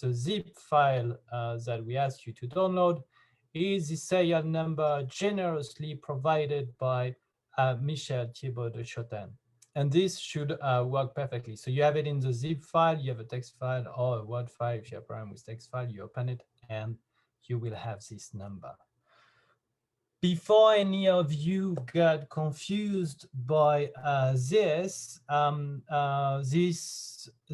the zip file that we asked you to download is the serial number generously provided by Michel Thiebaut de Schotten. And this should work perfectly. So you have it in the zip file, you have a text file or a Word file. If you have a problem with text file, you open it and you will have this number. Before any of you got confused by this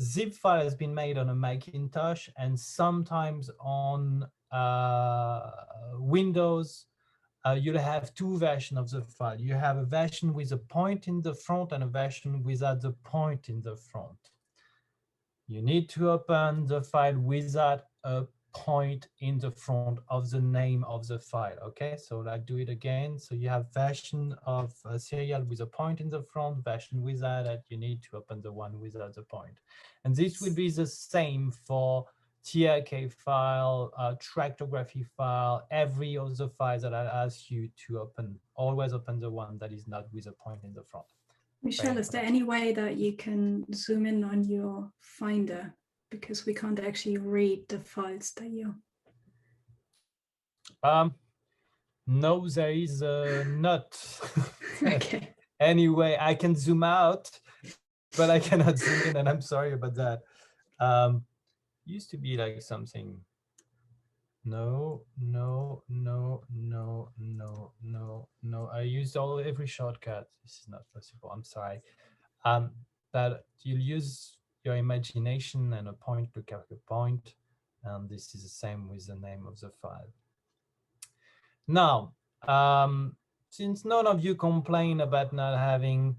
zip file has been made on a Macintosh and sometimes on Windows. You'll have two versions of the file. You have a version with a point in the front and a version without the point in the front. You need to open the file without a point in the front of the name of the file. Okay, so I'll do it again. So you have version of a serial with a point in the front, version without it. You need to open the one without the point. And this will be the same for TRK file, tractography file, every other file that I ask you to open. Always open the one that is not with a point in the front. Michel, is there any way that you can zoom in on your Finder? Because we can't actually read the files that you... No, there is not. Okay. Anyway, I can zoom out, but I cannot zoom in, and I'm sorry about that. Used to be like something. No. I used every shortcut. This is not possible. I'm sorry. But you'll use your imagination and a point, look at a point, and this is the same with the name of the file. Now, since none of you complain about not having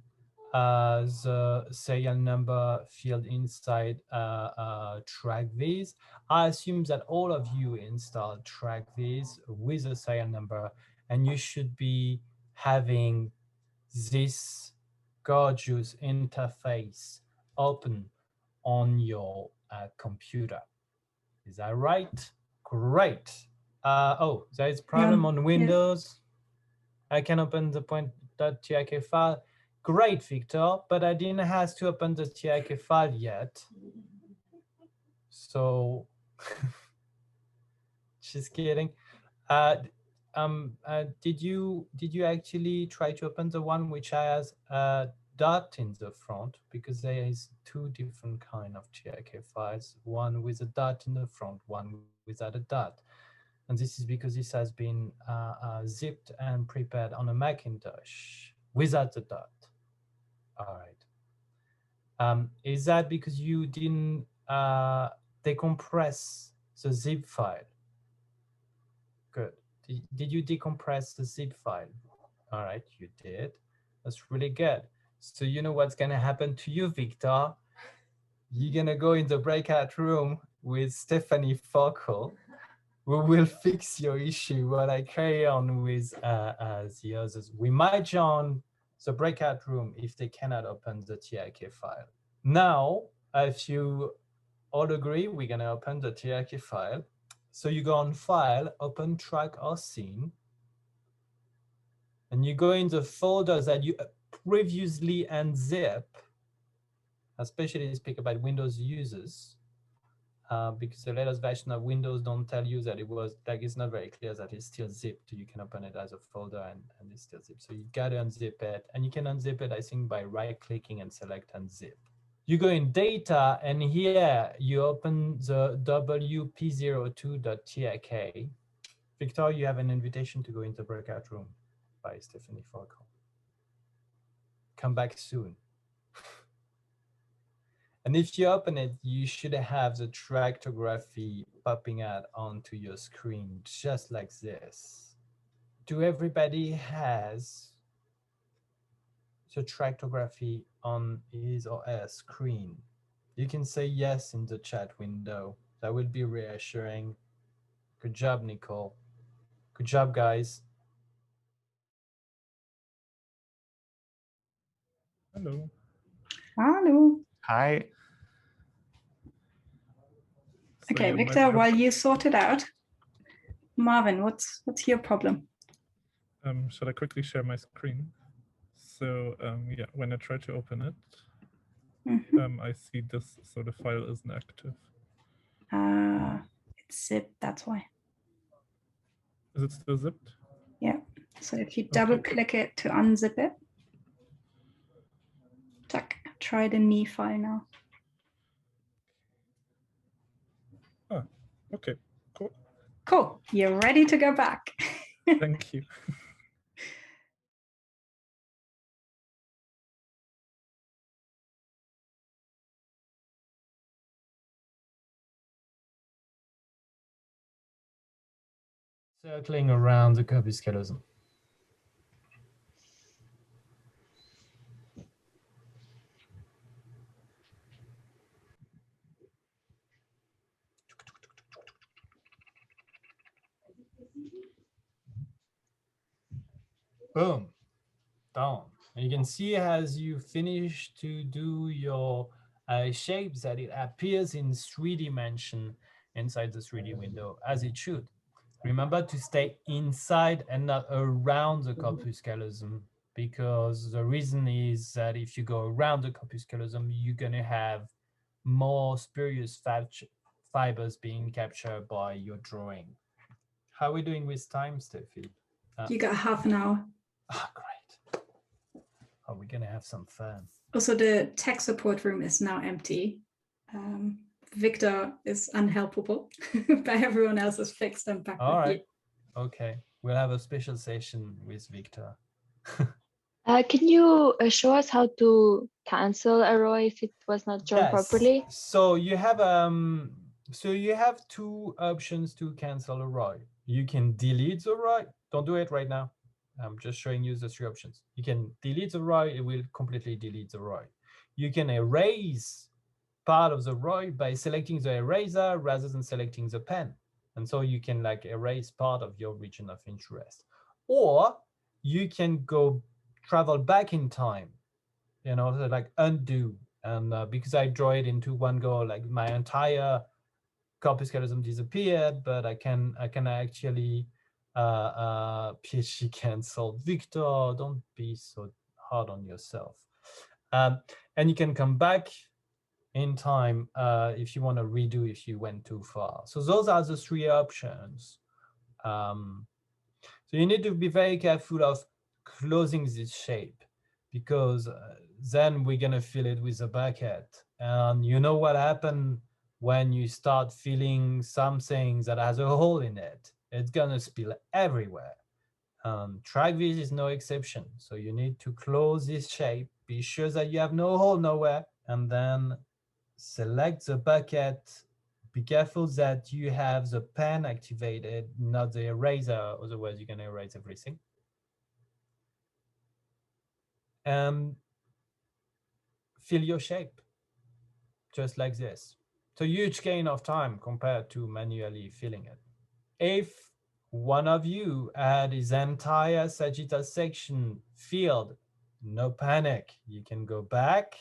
the serial number field inside Trackvis, I assume that all of you installed Trackvis with a serial number, and you should be having this gorgeous interface open on your computer. Is that right? Great. Oh, there is a problem on Windows. I can open the point.trk file. Great, Victor, but I didn't have to open the TRK file yet. So, just kidding. Did you actually try to open the one which has a dot in the front? Because there is two different kind of TRK files, one with a dot in the front, one without a dot. And this is because this has been zipped and prepared on a Macintosh without the dot. All right. Is that because you didn't decompress the zip file? Good. Did you decompress the zip file? All right, you did. That's really good. So you know what's going to happen to you, Victor? You're going to go in the breakout room with Stephanie Forkel. We will fix your issue while I carry on with the others. We might join the breakout room if they cannot open the TRK file. Now, if you all agree, we're going to open the TRK file. So you go on File, Open Track or Scene, and you go in the folder that you previously unzip, especially speak about Windows users. Because the latest version of Windows don't tell you that it was, like, it's not very clear that it's still zipped. You can open it as a folder and it's still zipped. So you gotta unzip it, and you can unzip it, I think, by right-clicking and select unzip. You go in Data, and here you open the wp02.trk. Victor, you have an invitation to go into breakout room by Stephanie Forkel. Come back soon. And if you open it, you should have the tractography popping out onto your screen, just like this. Do everybody has the tractography on his or her screen? You can say yes in the chat window. That will be reassuring. Good job, Nicole. Good job, guys. Hello. Hello. Hi. So Okay, Victor, while you sort it out, Marvin, what's your problem? Shall I quickly share my screen? So yeah, when I try to open it, I see this, so the file isn't active. It's zipped, that's why. Is it still zipped? Yeah. So if you double click it to unzip it, try the knee file now. Oh, okay, cool. Cool. You're ready to go back. Thank you. Circling around the corpus callosum. Boom, down. And you can see as you finish to do your shapes that it appears in 3 dimension inside the 3D window, as it should. Remember to stay inside and not around the corpus callosum, because the reason is that if you go around the corpus callosum, you're going to have more spurious fibers being captured by your drawing. How are we doing with time, Steffi? You got half an hour. Ah, great. Are we going to have some fun? Also, the tech support room is now empty. Victor is unhelpable, but everyone else is fixed and back. All right. Okay. We'll have a special session with Victor. Can you show us how to cancel a ROI if it was not drawn properly? So you have 2 options to cancel a ROI. You can delete the ROI. Don't do it right now. I'm just showing you the 3 options. You can delete the ROI. It will completely delete the ROI. You can erase part of the ROI by selecting the eraser rather than selecting the pen. And so you can like erase part of your region of interest. Or you can travel back in time, you know, so like undo. And because I draw it into one go, like my entire corpus callosum disappeared, but I can actually PhD cancel. Victor, don't be so hard on yourself. And you can come back in time if you want to redo if you went too far. So those are the 3 options. So you need to be very careful of closing this shape, because then we're going to fill it with a bucket. And you know what happened when you start filling something that has a hole in it? It's going to spill everywhere. Trackvis is no exception. So you need to close this shape, be sure that you have no hole nowhere, and then select the bucket. Be careful that you have the pen activated, not the eraser, otherwise you're going to erase everything. And fill your shape, just like this. It's a huge gain of time compared to manually filling it. If one of you had his entire sagittal section filled, no panic. You can go back,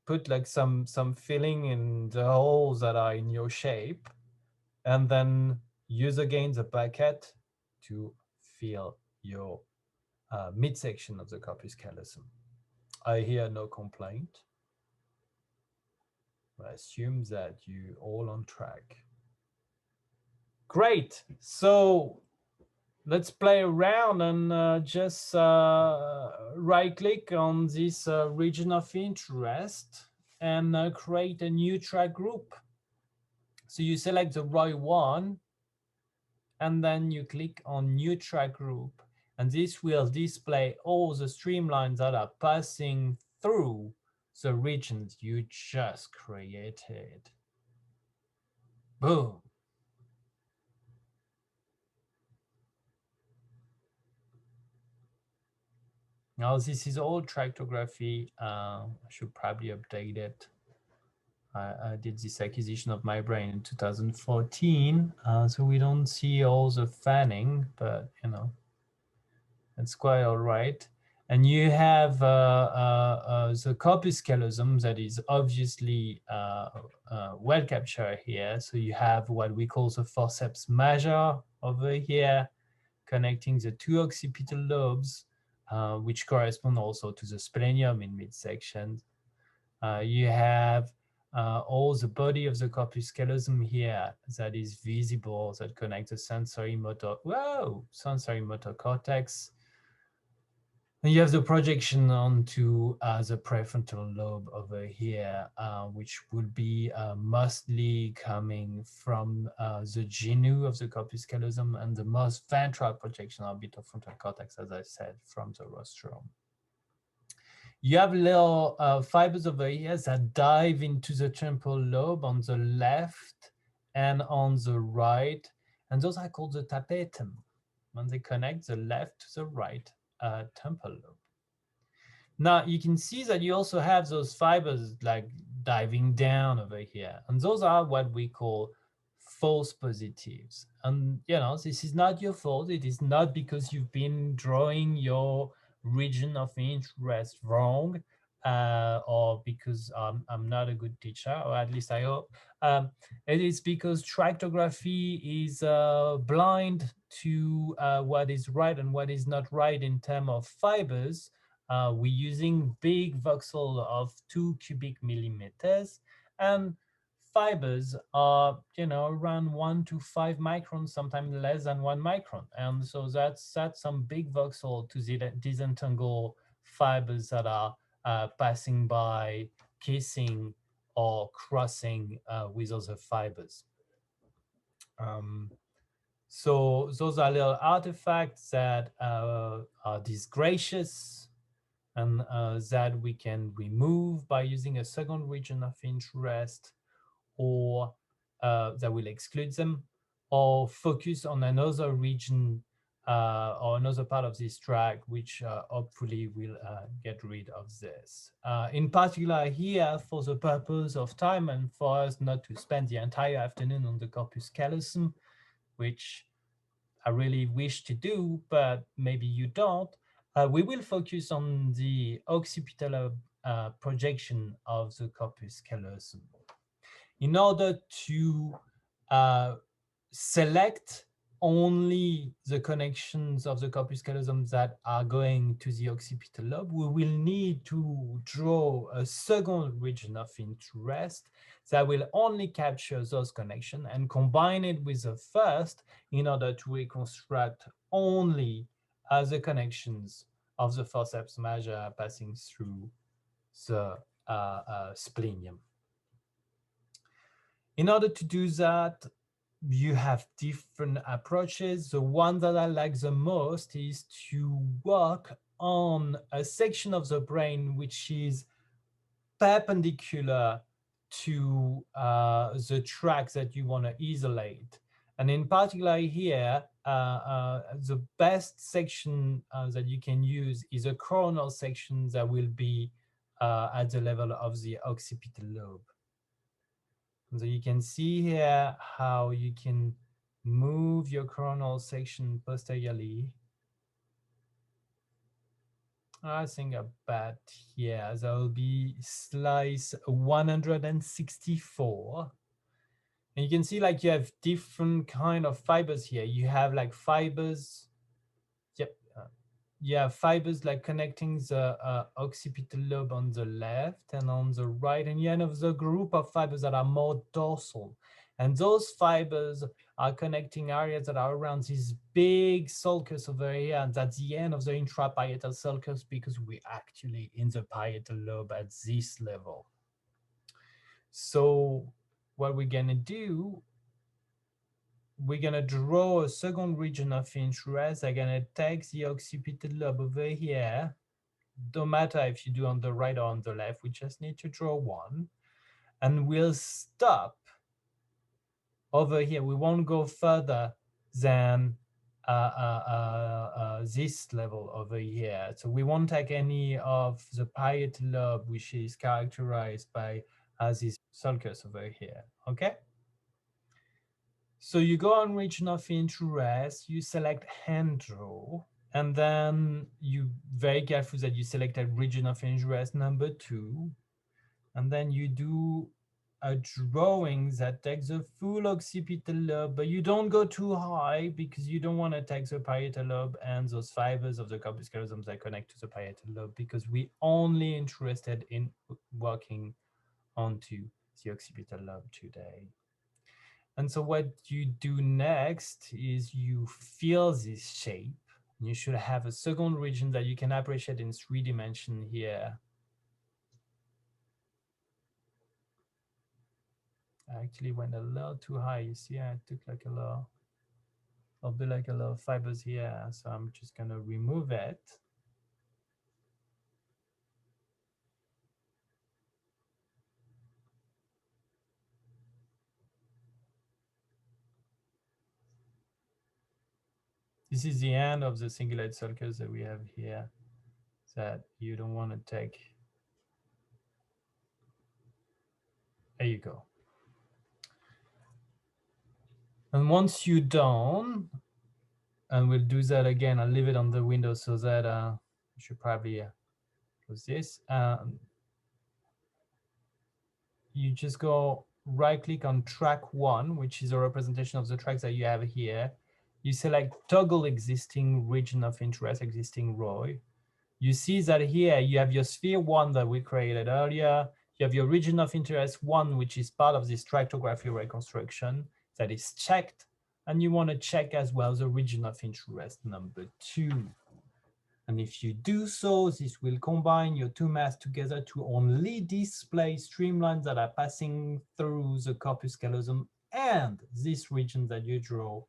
put like some filling in the holes that are in your shape, and then use again the bucket to fill your midsection of the corpus callosum. I hear no complaint. I assume that you're all on track. Great. So let's play around and just right-click on this region of interest and create a new track group. So you select the ROI1, and then you click on New Track Group, and this will display all the streamlines that are passing through the regions you just created. Boom. Now this is all tractography. I should probably update it. I did this acquisition of my brain in 2014, so we don't see all the fanning, but you know, it's quite all right. And you have the corpus callosum that is obviously well captured here. So you have what we call the forceps major over here, connecting the 2 occipital lobes, which correspond also to the splenium in midsection. You have all the body of the corpus callosum here that is visible, that connects the sensory motor, sensory motor cortex. And you have the projection onto the prefrontal lobe over here, which would be mostly coming from the genu of the corpus callosum, and the most ventral projection orbitofrontal cortex, as I said, from the rostrum. You have little fibers over here that dive into the temporal lobe on the left and on the right, and those are called the tapetum, when they connect the left to the right temporal lobe. Now you can see that you also have those fibers like diving down over here, and those are what we call false positives. And you know, this is not your fault. It is not because you've been drawing your region of interest wrong, or because I'm not a good teacher, or at least I hope. It is because tractography is blind to what is right and what is not right in terms of fibers. We're using big voxel of 2 cubic millimeters, and fibers are, you know, around 1 to 5 microns, sometimes less than 1 micron. And so that's some big voxel to disentangle fibers that are passing by, kissing, or crossing with other fibers. So those are little artifacts that are disgracious, and that we can remove by using a second region of interest, or that will exclude them, or focus on another region or another part of this track, which hopefully will get rid of this. In particular here, for the purpose of time and for us not to spend the entire afternoon on the corpus callosum, which I really wish to do, but maybe you don't, we will focus on the occipital projection of the corpus callosum. In order to select only the connections of the corpus callosum that are going to the occipital lobe, we will need to draw a second region of interest that will only capture those connections and combine it with the first in order to reconstruct only the connections of the forceps major passing through the splenium. In order to do that, you have different approaches. The one that I like the most is to work on a section of the brain which is perpendicular to the track that you want to isolate. And in particular here, the best section that you can use is a coronal section that will be at the level of the occipital lobe. So you can see here how you can move your coronal section posteriorly. I think about here, that will be slice 164. And you can see like you have different kind of fibers here. You have like fibers, you have fibers like connecting the occipital lobe on the left and on the right, and you have the group of fibers that are more dorsal. And those fibers are connecting areas that are around this big sulcus over here, and that's the end of the intraparietal sulcus, because we're actually in the parietal lobe at this level. So what we're gonna do, we're gonna draw a second region of interest. I'm gonna take the occipital lobe over here. Don't matter if you do on the right or on the left, we just need to draw one. And we'll stop over here. We won't go further than this level over here. So we won't take any of the parietal lobe, which is characterized by this sulcus over here, okay? So you go on region of interest, you select hand draw, and then you very careful that you select a region of interest number 2, and then you do a drawing that takes the full occipital lobe, but you don't go too high because you don't want to take the parietal lobe and those fibers of the corpus callosum that connect to the parietal lobe, because we're only interested in working onto the occipital lobe today. And so what you do next is you fill this shape. You should have a second region that you can appreciate in 3 dimensions here. I actually went a little too high. You see, I took like a little bit like a little fibers here. So I'm just going to remove it. This is the end of the cingulate sulcus that we have here that you don't want to take. There you go. And once you're done, and we'll do that again, I'll leave it on the window so that you should probably close this. You just go right click on track 1, which is a representation of the tracks that you have here. You select toggle existing region of interest, existing ROI. You see that here you have your sphere 1 that we created earlier. You have your region of interest 1, which is part of this tractography reconstruction that is checked. And you want to check as well the region of interest number 2. And if you do so, this will combine your 2 maps together to only display streamlines that are passing through the corpus callosum and this region that you draw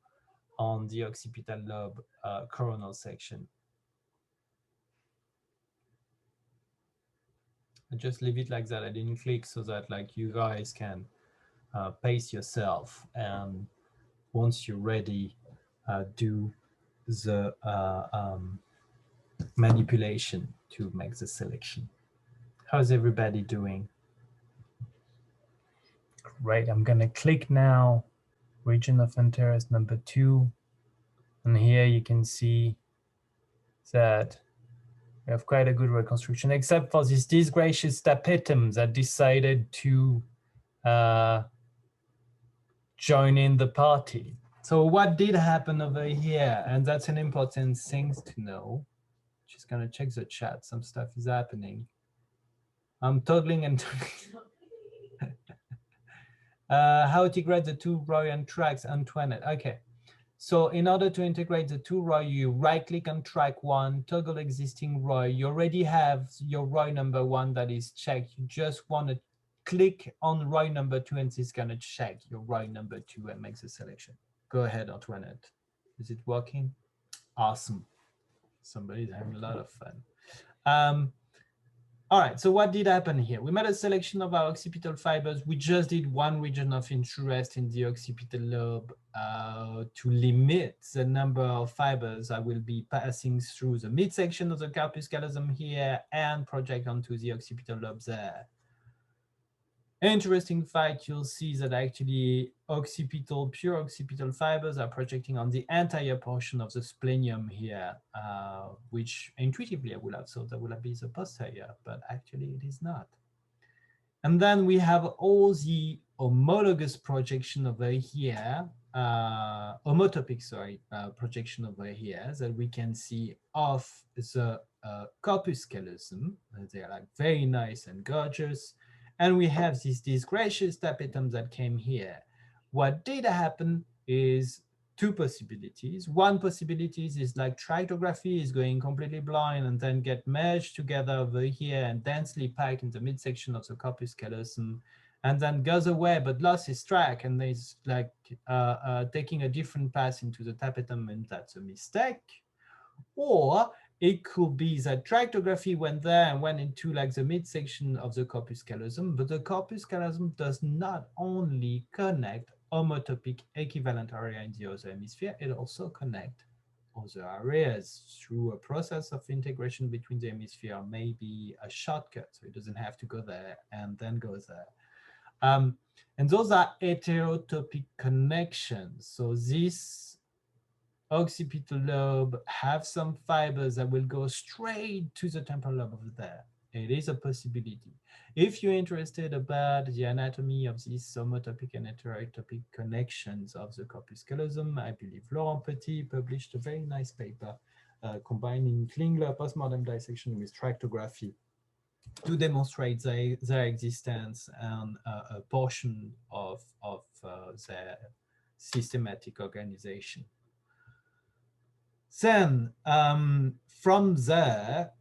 on the occipital lobe coronal section. I just leave it like that. I didn't click so that like you guys can pace yourself, and once you're ready, do the manipulation to make the selection. How's everybody doing? Great. I'm going to click now region of interest number 2, and here you can see that we have quite a good reconstruction, except for this disgracious tapetum that decided to join in the party. So what did happen over here? And that's an important thing to know. Just gonna check the chat. Some stuff is happening. I'm toggling and how to integrate the 2 ROI and tracks, Antoinette. Okay. So in order to integrate the 2 ROI, you right click on track 1, toggle existing ROI. You already have your ROI number 1 that is checked. You just want to click on ROI number 2 and it's going to check your ROI number 2 and make the selection. Go ahead, Antoinette. Is it working? Awesome. Somebody's having a lot of fun. All right, so what did happen here? We made a selection of our occipital fibers. We just did 1 region of interest in the occipital lobe to limit the number of fibers that will be passing through the midsection of the corpus callosum here and project onto the occipital lobe there. Interesting fact, you'll see that actually pure occipital fibers are projecting on the entire portion of the splenium here, which intuitively I would have thought that would have been the posterior, but actually it is not. And then we have all the homologous projection over here, homotopic, sorry, projection over here that we can see of the corpus callosum. They're like very nice and gorgeous. And we have this disgracious tapetum that came here. What did happen is 2 possibilities. One possibility is like tractography is going completely blind and then get merged together over here and densely packed in the midsection of the corpus callosum, and then goes away but lost its track and is like taking a different path into the tapetum, and that's a mistake. Or it could be that tractography went there and went into like the midsection of the corpus callosum, but the corpus callosum does not only connect homotopic equivalent area in the other hemisphere, it also connects other areas through a process of integration between the hemisphere, maybe a shortcut, so it doesn't have to go there and then go there. And those are heterotopic connections. So this occipital lobe have some fibers that will go straight to the temporal lobe over there. It is a possibility. If you're interested about the anatomy of these homotopic and heterotopic connections of the corpus callosum, I believe Laurent Petit published a very nice paper combining Klingler postmortem dissection with tractography to demonstrate their existence and a portion of their systematic organization. Then from there,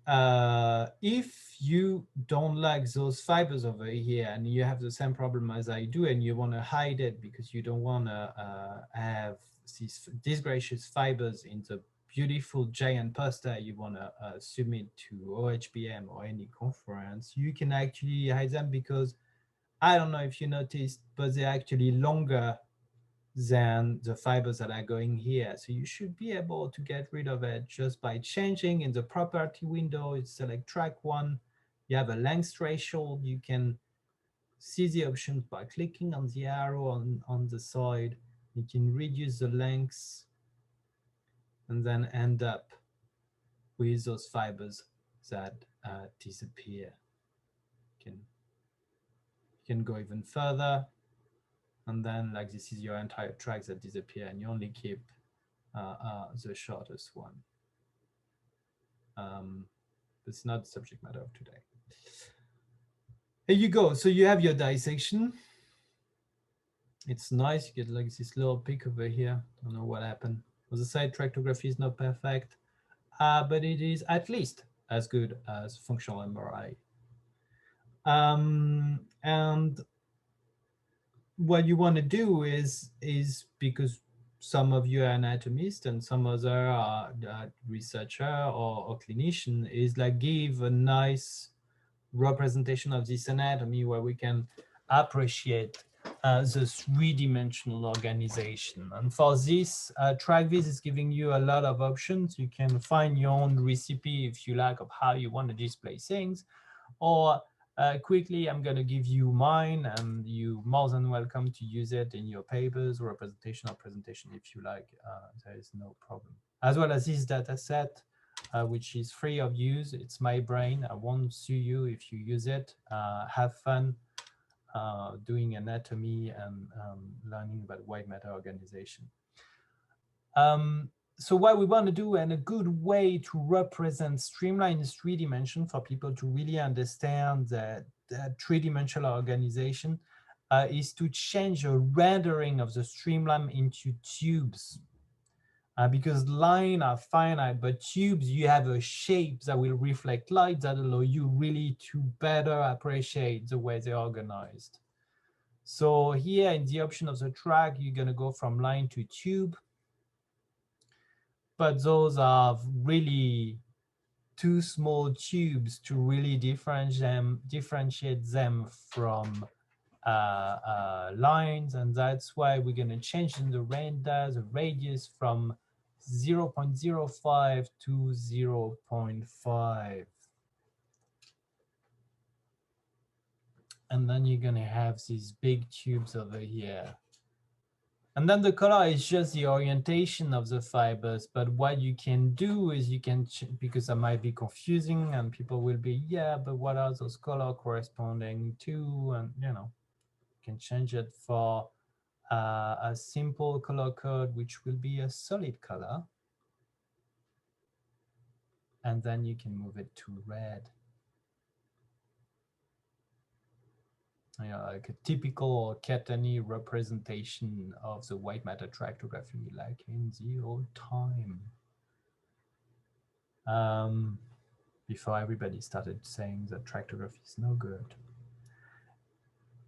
if you don't like those fibers over here and you have the same problem as I do and you want to hide it because you don't want to have these disgracious fibers in the beautiful giant poster you want to submit to OHBM or any conference, you can actually hide them because I don't know if you noticed, but they're actually longer than the fibers that are going here. So you should be able to get rid of it just by changing in the property window. You select track 1, you have a length threshold. You can see the options by clicking on the arrow on the side. You can reduce the length and then end up with those fibers that disappear. You can go even further. And then like this is your entire tracks that disappear and you only keep the shortest one. It's not the subject matter of today. Here you go. So you have your dissection. It's nice. You get like this little peak over here. Don't know what happened. As I said, tractography is not perfect, but it is at least as good as functional MRI. And what you want to do is because some of you are anatomists and some other are researcher or clinician, is like give a nice representation of this anatomy where we can appreciate the three-dimensional organization. And for this, Trackvis is giving you a lot of options. You can find your own recipe if you like of how you want to display things, or quickly, I'm going to give you mine, and you're more than welcome to use it in your papers or representation or presentation if you like. There is no problem. As well as this data set, which is free of use. It's my brain. I won't sue you if you use it. Have fun doing anatomy and learning about white matter organization. So what we want to do, and a good way to represent Streamline is 3D for people to really understand that three-dimensional organization is to change the rendering of the Streamline into tubes. Because lines are finite, but tubes, you have a shape that will reflect light that allow you really to better appreciate the way they're organized. So here in the option of the track, you're going to go from line to tube. But those are really too small tubes to really differentiate them from lines. And that's why we're going to change in the render the radius from 0.05 to 0.5. And then you're going to have these big tubes over here. And then the color is just the orientation of the fibers. But what you can do is you can, because that might be confusing and people will be, yeah, but what are those color corresponding to? And, you know, you can change it for a simple color code, which will be a solid color. And then you can move it to red. You know, like a typical Caetani representation of the white matter tractography, like in the old time. Before everybody started saying that tractography is no good.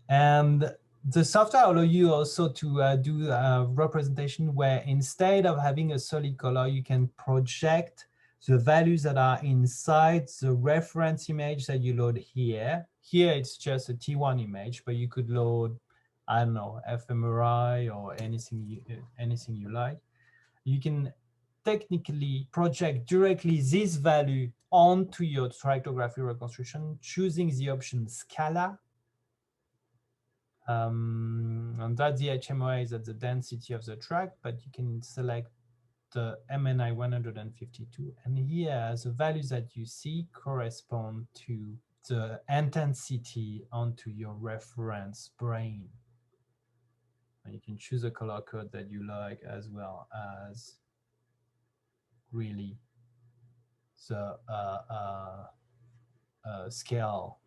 And the software allows you also to do a representation where instead of having a solid color, you can project the values that are inside the reference image that you load here. Here it's just a T1 image, but you could load, I don't know, fMRI or anything you like. You can technically project directly this value onto your tractography reconstruction, choosing the option scalar. And that's the HMOA is at the density of the track, but you can select the MNI 152. And here, the values that you see correspond to the intensity onto your reference brain. And you can choose a color code that you like, as well as really the scale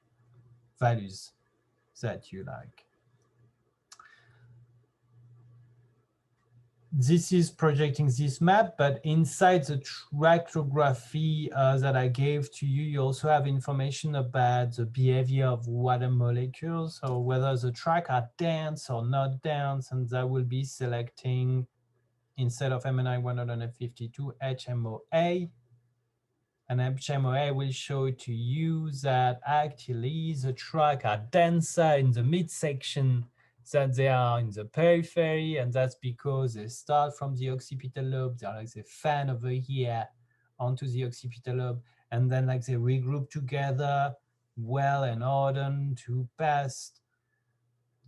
values that you like. This is projecting this map, but inside the tractography that I gave to you, you also have information about the behavior of water molecules, so whether the track are dense or not dense, and that will be selecting, instead of MNI 152, HMOA. And HMOA will show to you that actually the track are denser in the midsection than they are in the periphery, and that's because they start from the occipital lobe, they're like they fan over here onto the occipital lobe, and then like they regroup together well and ordered to pass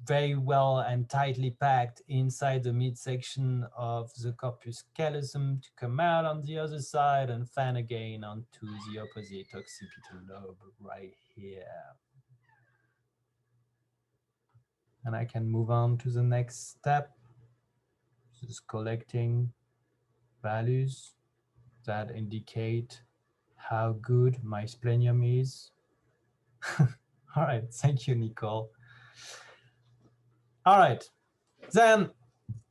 very well and tightly packed inside the midsection of the corpus callosum to come out on the other side and fan again onto the opposite occipital lobe right here. And I can move on to the next step. This is collecting values that indicate how good my splenium is. All right, thank you, Nicole. All right, then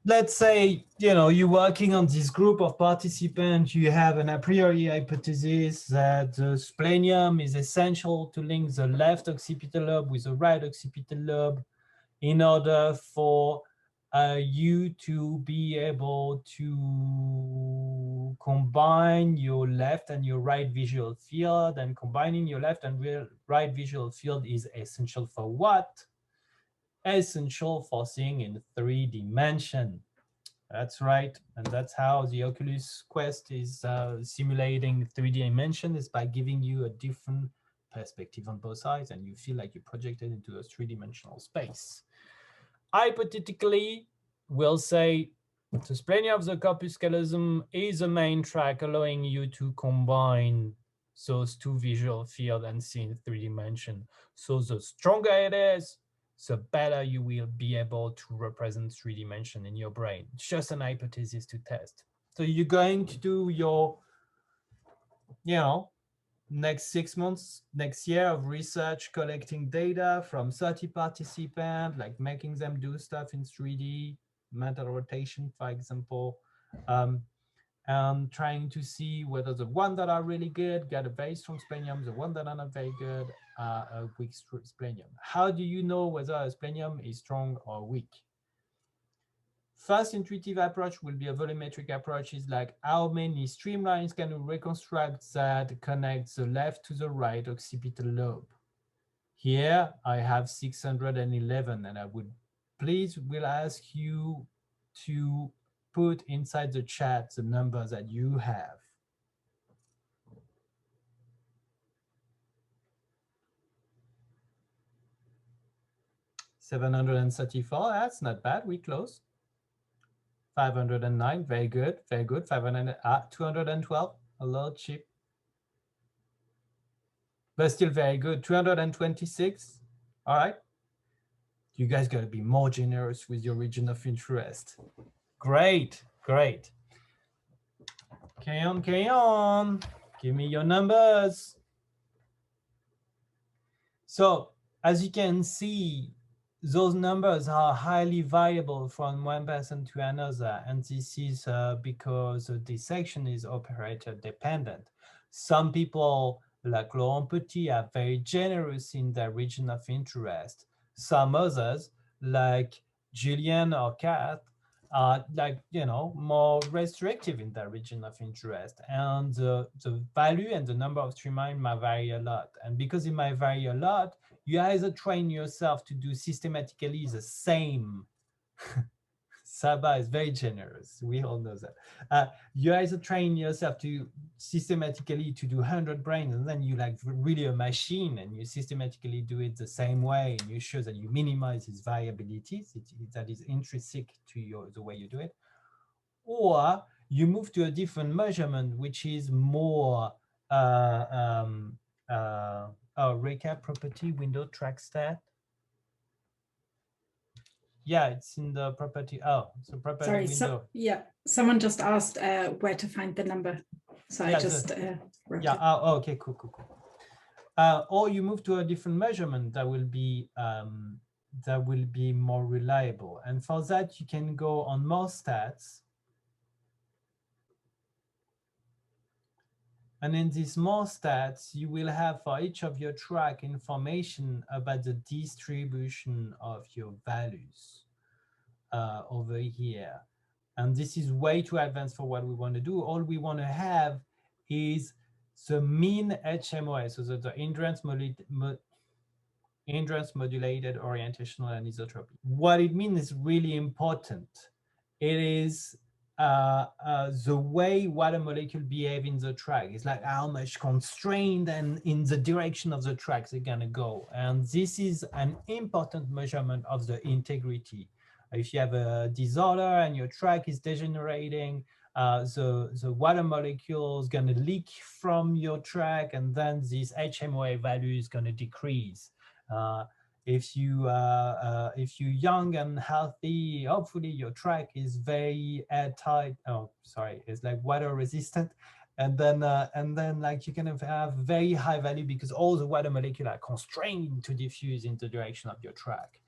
let's say, you know, you're working on this group of participants, you have an a priori hypothesis that the splenium is essential to link the left occipital lobe with the right occipital lobe in order for you to be able to combine your left and your right visual field. And combining your left and right visual field is essential for what? Essential for seeing in 3 dimensions. That's right, and that's how the Oculus Quest is simulating 3D dimension, is by giving you a different perspective on both sides, and you feel like you're projected into a 3-dimensional space. Hypothetically, we'll say the splenium of the corpus callosum is a main track, allowing you to combine those 2 visual fields and see in 3 dimensions. So the stronger it is, the better you will be able to represent 3 dimensions in your brain. It's just an hypothesis to test. So you're going to do your, you know, next 6 months, next year of research, collecting data from 30 participants, like making them do stuff in 3D, mental rotation, for example, and trying to see whether the ones that are really good get a very strong splenium, the ones that are not very good a weak splenium. How do you know whether a splenium is strong or weak? First intuitive approach will be a volumetric approach, is like how many streamlines can we reconstruct that connect the left to the right occipital lobe. Here I have 611, and I would will ask you to put inside the chat the numbers that you have. $734, that's not bad, we close. 509, very good, very good. 212, a little cheap, but still very good. 226, all right. You guys gotta be more generous with your region of interest. Great, great. Carry on, carry on. Give me your numbers. So as you can see, those numbers are highly variable from one person to another, and this is because the dissection is operator dependent. Some people, like Laurent Petit, are very generous in their region of interest. Some others, like Julian or Kat, are more restrictive in their region of interest, and the value and the number of streamline might vary a lot. And because it might vary a lot, you either train yourself to do systematically the same. Saba is very generous. We all know that. You either train yourself to systematically to do 100 brains, and then you like really a machine, and you systematically do it the same way, and you show that you minimize its variabilities. That is intrinsic to the way you do it. Or you move to a different measurement, which is more recap property window track stat. Yeah, it's in the property. Oh, so property window. So, yeah, someone just asked where to find the number. So yeah, I just wrote it. Oh, okay, cool. or you move to a different measurement that will be more reliable. And for that, you can go on more stats. And in these more stats, you will have for each of your track information about the distribution of your values over here. And this is way too advanced for what we want to do. All we want to have is the mean HMOA, so that the hindrance modulated orientational anisotropy. What it means is really important. It is the way water molecule behave in the track. It's like how much constrained and in the direction of the tracks they're gonna go. And this is an important measurement of the integrity. If you have a disorder and your track is degenerating, the water molecule is gonna leak from your track, and then this HMOA value is gonna decrease. If you're young and healthy, hopefully your track is very airtight. Oh, sorry, it's like water resistant, and then like you can have very high value because all the water molecules are constrained to diffuse in the direction of your track.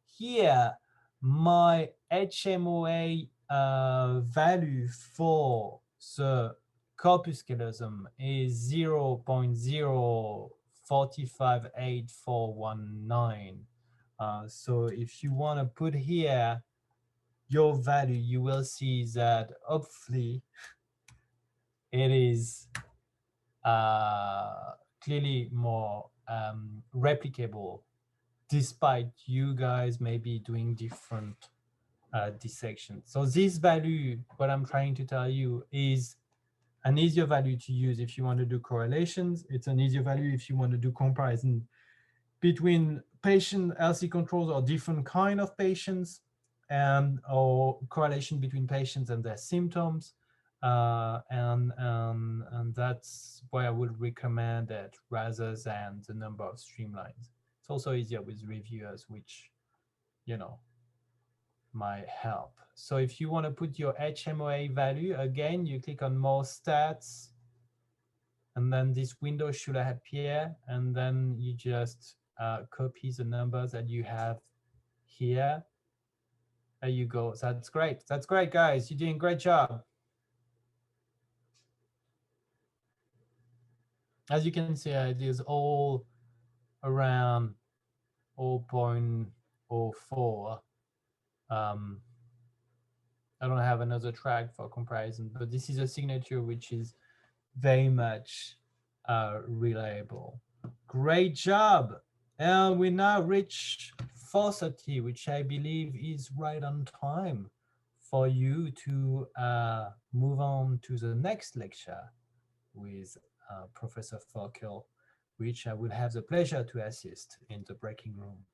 Here, my HMOA value for the corpus callosum is 0.045819. So if you want to put here your value, you will see that hopefully it is clearly more replicable, despite you guys maybe doing different dissections. So this value, what I'm trying to tell you, is an easier value to use if you want to do correlations. It's an easier value if you want to do comparison between patient healthy controls or different kind of patients, and or correlation between patients and their symptoms. And that's why I would recommend it rather than the number of streamlines. It's also easier with reviewers, which, you know, might help. So if you want to put your HMOA value, again, you click on more stats, and then this window should appear, and then you just copy the numbers that you have here. There you go. That's great. That's great, guys. You're doing a great job. As you can see, it is all around 0.04. I don't have another track for comparison, but this is a signature which is very much reliable. Great job. And we now reach 4:30, which I believe is right on time for you to move on to the next lecture with Professor Forkel, which I will have the pleasure to assist in the breaking room.